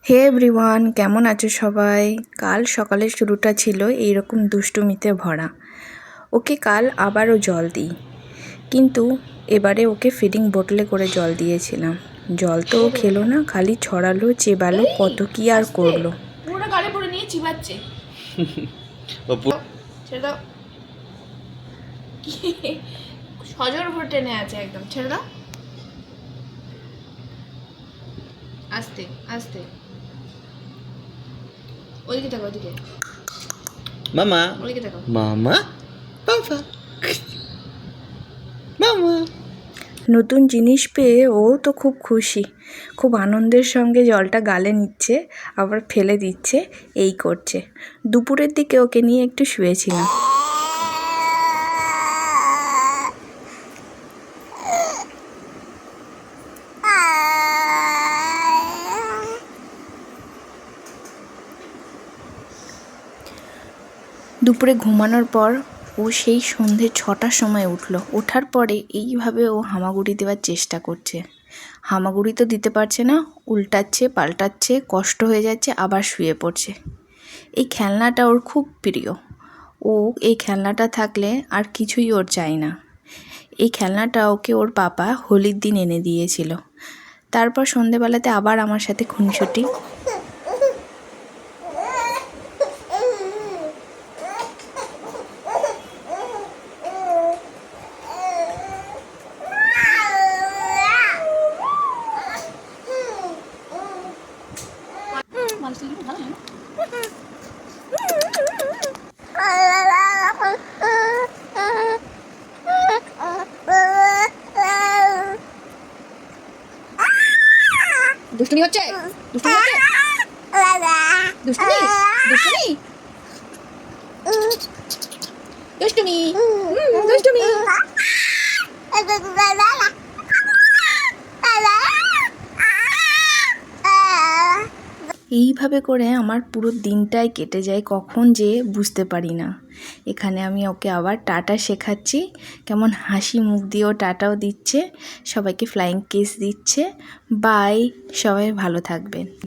হে everyone, কেমন আছো সবাই? কাল সকালের শুরুটা ছিল এইরকম দুষ্টুমিতে ভরা। ওকে কাল আবারও জল দিই, কিন্তু এবারে ওকে ফিডিং বোতলে করে জল দিয়েছিলাম। জল তো ও খেলো না, খালি ছড়ালো, চেবালো, কত কি আর করলো। পুরো গালে পড়ে নিয়ে চিবাচ্ছে। ছেড়ে দাও, সজোর উপর টেনে আছে একদম। ছেড়ে দাও, আস্তে আস্তে। ওইদিকে তাকাও, ওইদিকে মামা, ওইদিকে তাকাও। মামা, বাবা, মামা। নতুন জিনিস পেয়ে ও তো খুব খুশি, খুব আনন্দের সঙ্গে জলটা গালে নিচ্ছে, আবার ফেলে দিচ্ছে, এই করছে। দুপুরের দিকে ওকে নিয়ে একটু শুয়েছিলাম। দুপুরে ঘুমানোর পর ও সেই সন্ধে 6টার সময় উঠলো। ওঠার পরে এইভাবে ও হামাগুড়ি দেওয়ার চেষ্টা করছে। হামাগুড়ি তো দিতে পারছে না, উল্টাচ্ছে পাল্টাচ্ছে, কষ্ট হয়ে যাচ্ছে, আবার শুয়ে পড়ছে। এই খেলনাটা ওর খুব প্রিয়। ও এই খেলনাটা থাকলে আর কিছুই ওর চাই না। এই খেলনাটা ওকে ওর পাপা হোলির দিন এনে দিয়েছিল। তারপর সন্ধেবেলাতে আবার আমার সাথে খুনসুটি। দুষ্টুমি হচ্ছে, দুষ্টুমি হচ্ছে, দুষ্টুমি দুষ্টুমি দুষ্টুমি দুষ্টুমি। এইভাবে করে আমার পুরো দিনটাই কেটে যায়, কখন যে বুঝতে পারি না। এখানে আমি ওকে আবার টাটা শেখাচ্ছি, কেমন হাসি মুখ দিয়েও টাটাও দিচ্ছে, সবাইকে ফ্লাইং কিস দিচ্ছে। বাই, সবাই ভালো থাকবেন।